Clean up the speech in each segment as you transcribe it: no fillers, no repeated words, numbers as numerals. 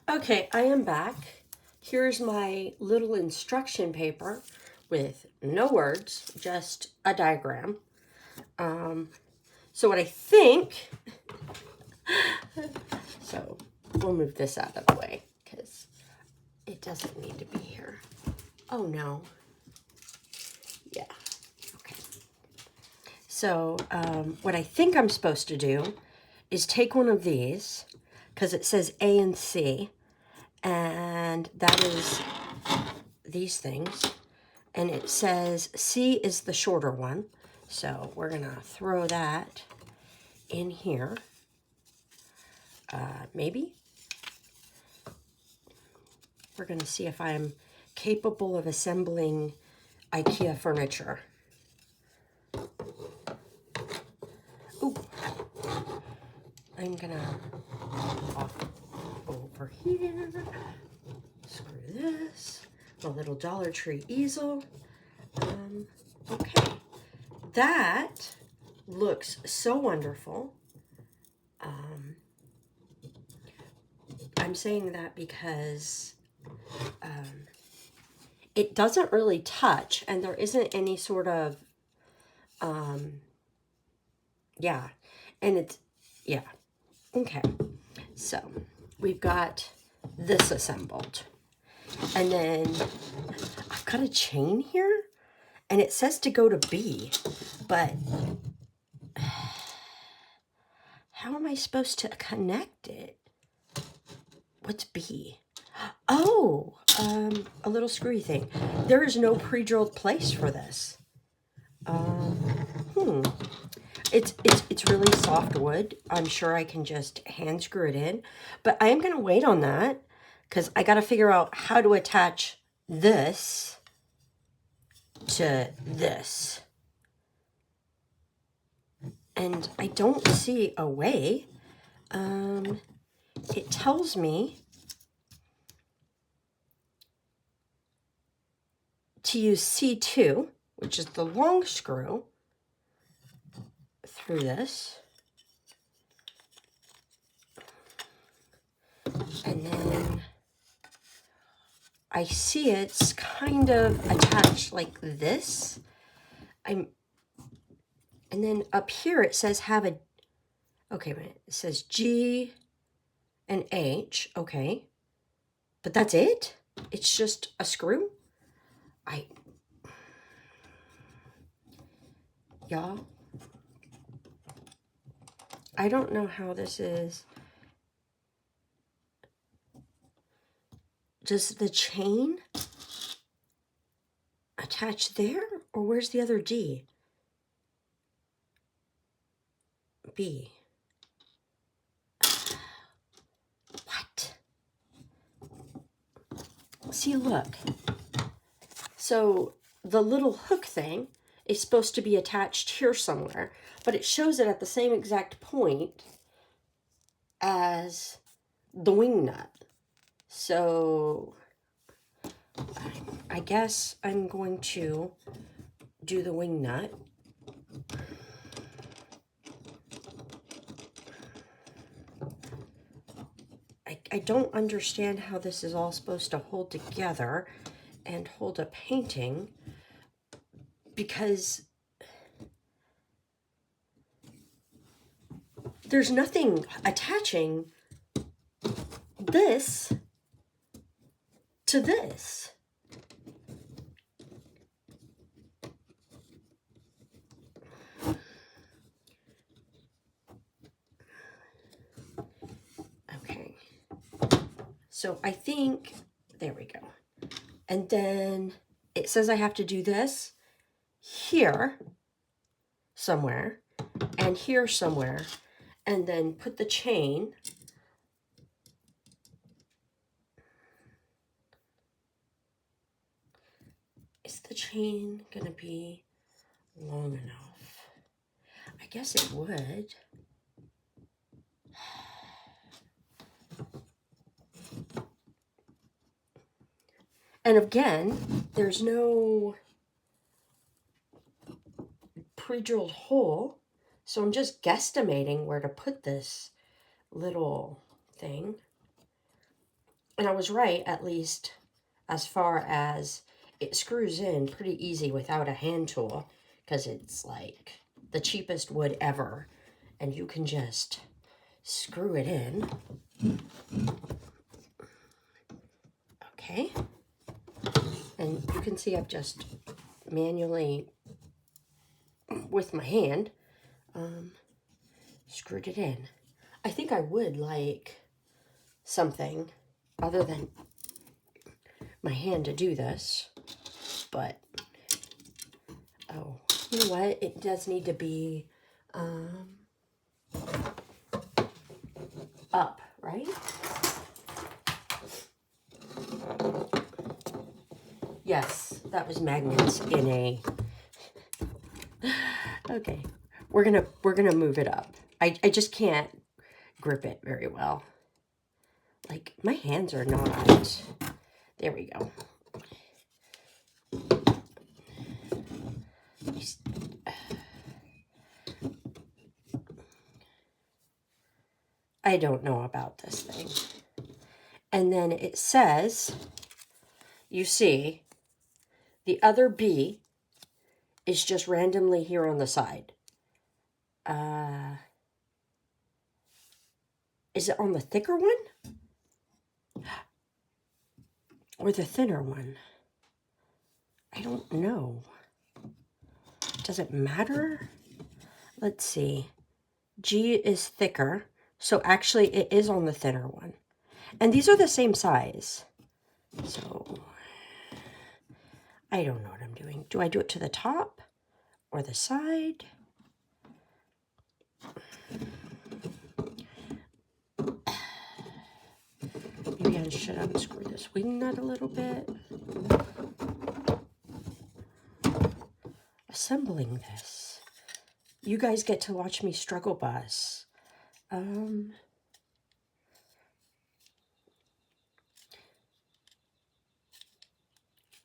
Okay, I am back. Here's my little instruction paper with no words, just a diagram. So what I think, so we'll move this out of the way because it doesn't need to be here. Oh no. Yeah. Okay. So what I think I'm supposed to do is take one of these because it says A and C, and that is these things. And it says C is the shorter one. So we're going to throw that in here. Maybe. We're going to see if I'm capable of assembling IKEA furniture. Ooh. I'm going to pop over here. Screw this. A little Dollar Tree easel. Okay. That looks so wonderful. I'm saying that because it doesn't really touch, and there isn't any sort of, yeah, and it's, yeah, okay. So we've got this assembled, and then I've got a chain here, and it says to go to B, but how am I supposed to connect it? What's B? Oh, a little screwy thing. There is no pre-drilled place for this. It's really soft wood. I'm sure I can just hand screw it in, but I am going to wait on that because I got to figure out how to attach this to this. And I don't see a way. It tells me to use C2, which is the long screw, through this. And then I see it's kind of attached like this. And then up here it says have a, okay, wait, it says G and H, okay. But that's it? It's just a screw? Y'all, I don't know how this is. Does the chain attach there? Or where's the other D? B. What? See, look. So the little hook thing is supposed to be attached here somewhere, but it shows it at the same exact point as the wing nut. So I guess I'm going to do the wing nut. I don't understand how this is all supposed to hold together and hold a painting, because there's nothing attaching this to this. Okay. So I think, there we go. And then it says I have to do this here somewhere and here somewhere, and then put the chain is the chain gonna be long enough? I guess it would. And again, there's no pre-drilled hole, so I'm just guesstimating where to put this little thing. And I was right, at least as far as it screws in pretty easy without a hand tool, because it's like the cheapest wood ever. And you can just screw it in. Okay. And you can see I've just manually, with my hand, screwed it in. I think I would like something other than my hand to do this, but oh, you know what? It does need to be up, right? Yes, that was magnets in a. Okay, we're gonna move it up. I just can't grip it very well. Like, my hands are not. There we go. I don't know about this thing. And then it says, you see, the other B is just randomly here on the side. Is it on the thicker one? Or the thinner one? I don't know. Does it matter? Let's see. G is thicker, so actually it is on the thinner one. And these are the same size. So, I don't know what I'm doing. Do I do it to the top or the side? Maybe I should unscrew this wing nut a little bit. Assembling this. You guys get to watch me struggle bus.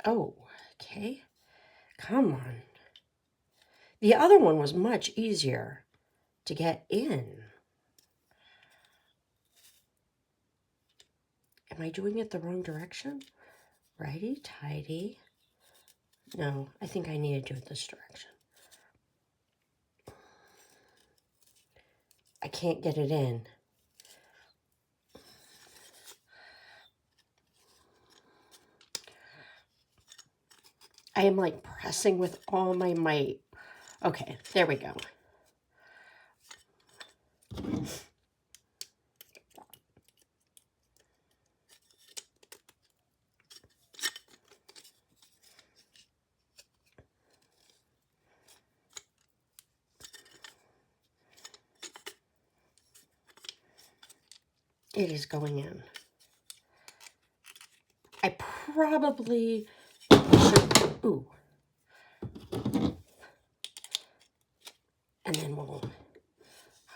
Oh, okay. Come on. The other one was much easier to get in. Am I doing it the wrong direction? Righty tighty. No, I think I need to do it this direction. I can't get it in. I am like pressing with all my might. Okay, there we go. It is going in. I probably should, ooh. And then we'll,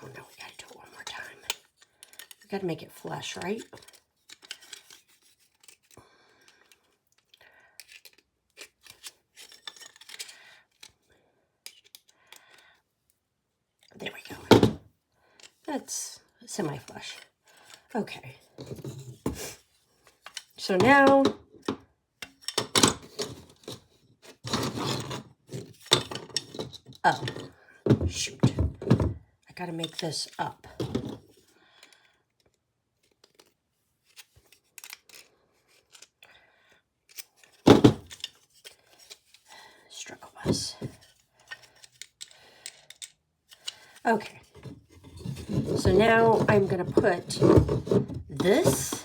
oh no, we gotta do it one more time. We gotta make it flush, right? There we go. That's semi-flush. Okay. So now, oh, shoot. I gotta make this up. Struggle bus. Okay. So now I'm gonna put this.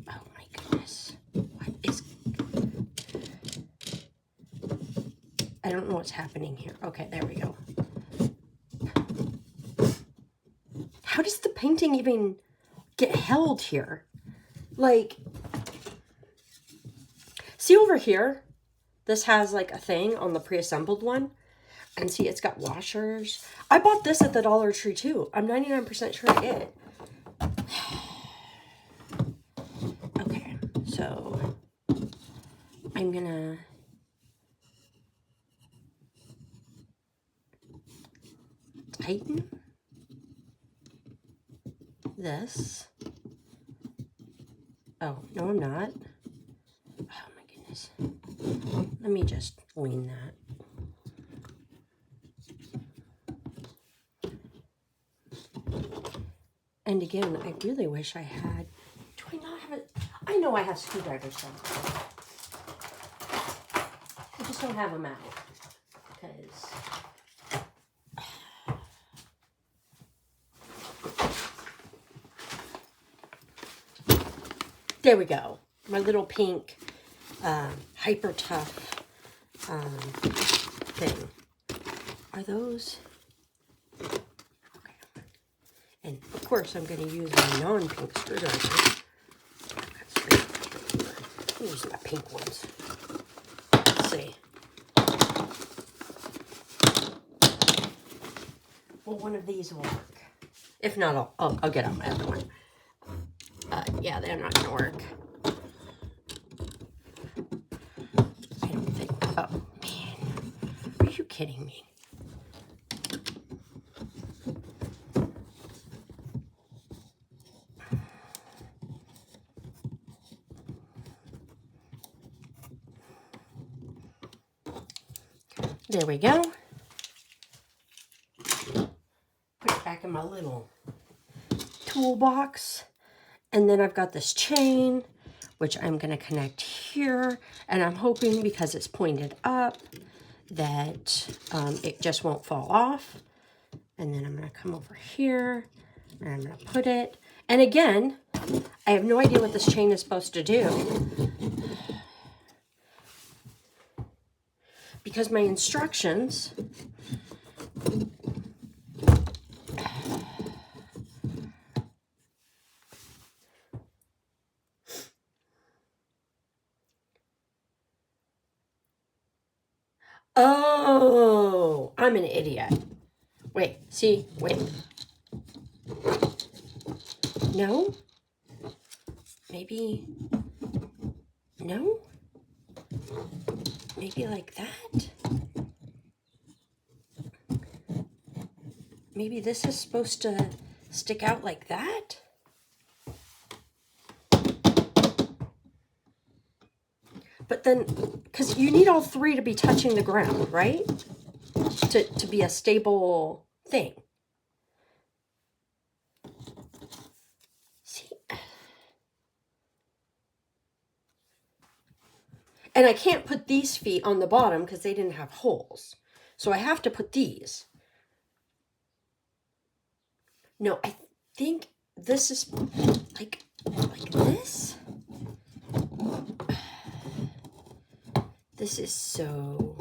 Oh my goodness. What is... I don't know what's happening here. Okay, there we go. How does the painting even get held here? Like, see over here? This has like a thing on the pre-assembled one. And see, it's got washers. I bought this at the Dollar Tree too. I'm 99% sure I did. Okay, so I'm gonna tighten this. Oh, no, I'm not. Oh, my goodness. Let me just lean that. And again, I really wish I had, do I not have it? I know I have screwdrivers somewhere. I just don't have them out. Because there we go. My little pink hyper tough thing. Are those? Okay. And of course I'm going to use my non-pink screwdriver. I'll use my pink ones. Let's see. Well, one of these will work. If not, I'll get out my other one. Yeah, they're not going to work. I don't think. Oh, man. Are you kidding me? There we go. Put it back in my little toolbox. And then I've got this chain, which I'm going to connect here. And I'm hoping, because it's pointed up, that it just won't fall off. And then I'm going to come over here and I'm going to put it. And again, I have no idea what this chain is supposed to do, because my instructions oh, I'm an idiot. Wait, see, wait. No? Maybe, no? Maybe like that? Maybe this is supposed to stick out like that? But then, because you need all three to be touching the ground, right? To be a stable thing. See? And I can't put these feet on the bottom because they didn't have holes. So I have to put these. No, I think this is like this. This is so...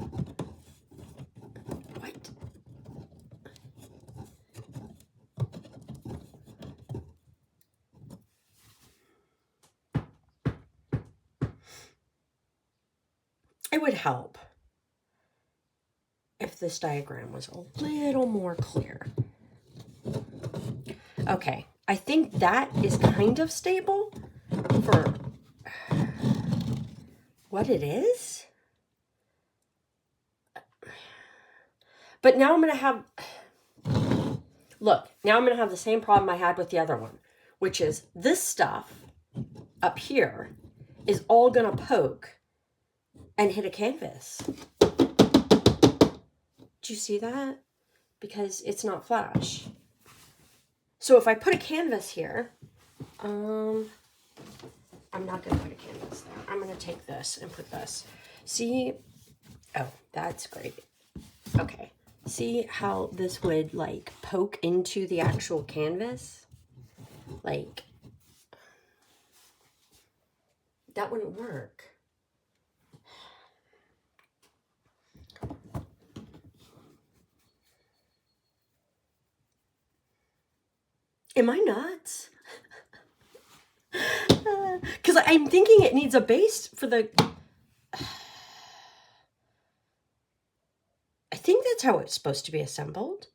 What? It would help if this diagram was a little more clear. Okay, I think that is kind of stable for what it is. But now I'm going to have, look, now I'm going to have the same problem I had with the other one, which is this stuff up here is all going to poke and hit a canvas. Do you see that? Because it's not flash. So if I put a canvas here, I'm not going to put a canvas there. I'm going to take this and put this. See? Oh, that's great. Okay. See how this would like poke into the actual canvas? Like, that wouldn't work. Am I nuts? Because I'm thinking it needs a base for the... I think that's how it's supposed to be assembled.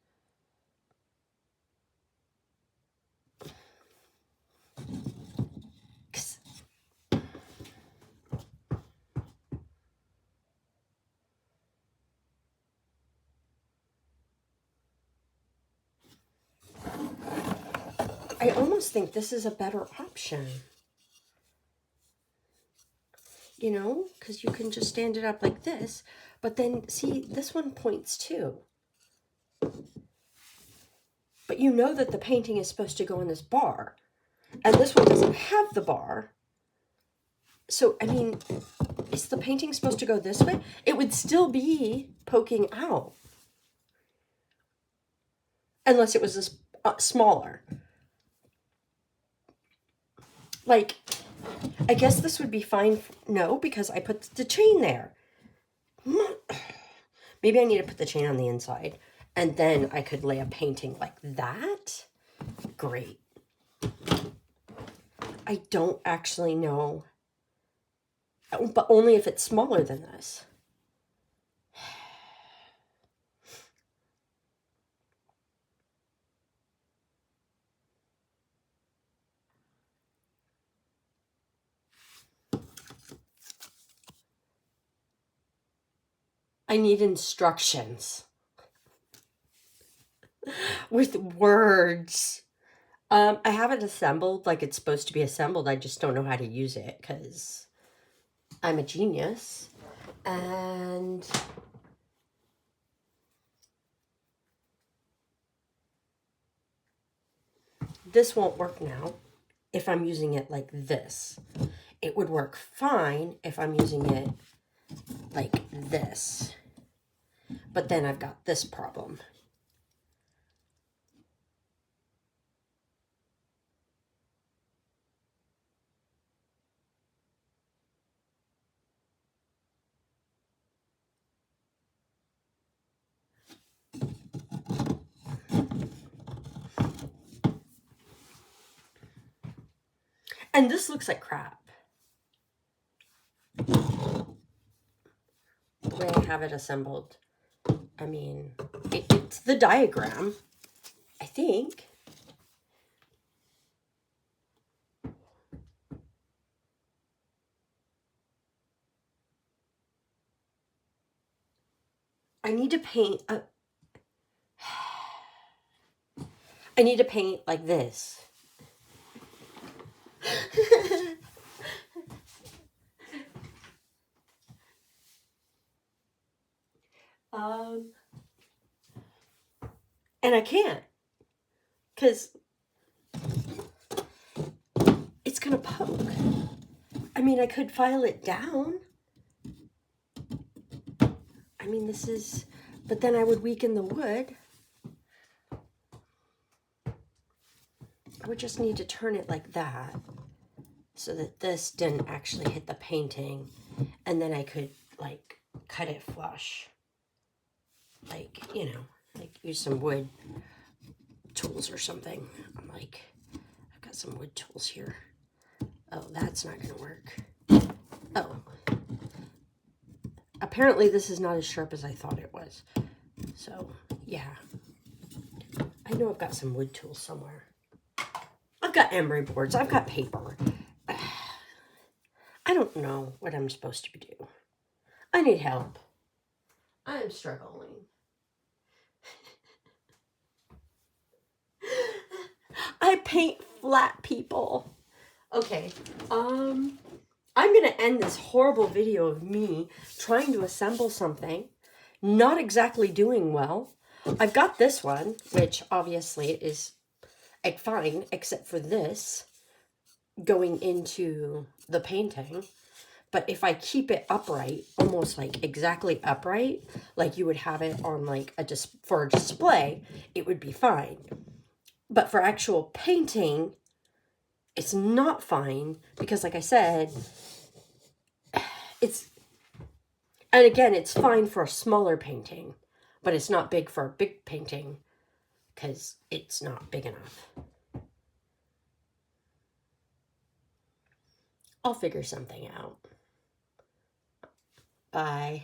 I almost think this is a better option. you know, because you can just stand it up like this. But then, see, this one points too. But you know that the painting is supposed to go in this bar. And this one doesn't have the bar. So, I mean, is the painting supposed to go this way? It would still be poking out. Unless it was this smaller. Like, I guess this would be fine. No, because I put the chain there. Maybe I need to put the chain on the inside. And then I could lay a painting like that. Great. I don't actually know. But only if it's smaller than this. I need instructions. With words. I have it assembled like it's supposed to be assembled. I just don't know how to use it because I'm a genius. And this won't work now if I'm using it like this. It would work fine if I'm using it like this. But then I've got this problem. And this looks like crap. The way I have it assembled. I mean, it's the diagram, I think. I need to paint I need to paint like this. And I can't, because it's gonna poke. I mean, I could file it down. I mean, this is, but then I would weaken the wood. I would just need to turn it like that so that this didn't actually hit the painting, and then I could like cut it flush. Like, you know, like use some wood tools or something. I'm like, I've got some wood tools here. Oh, that's not gonna work. Oh. Apparently this is not as sharp as I thought it was. So, yeah. I know I've got some wood tools somewhere. I've got emery boards. I've got paper. I don't know what I'm supposed to do. I need help. I'm struggling. I paint flat, people. Okay. I'm going to end this horrible video of me trying to assemble something, not exactly doing well. I've got this one, which obviously is fine, except for this going into the painting. But if I keep it upright, almost like exactly upright, like you would have it on like for a display, it would be fine. But for actual painting, it's not fine because, like I said, and again, it's fine for a smaller painting, but it's not big for a big painting because it's not big enough. I'll figure something out. Bye.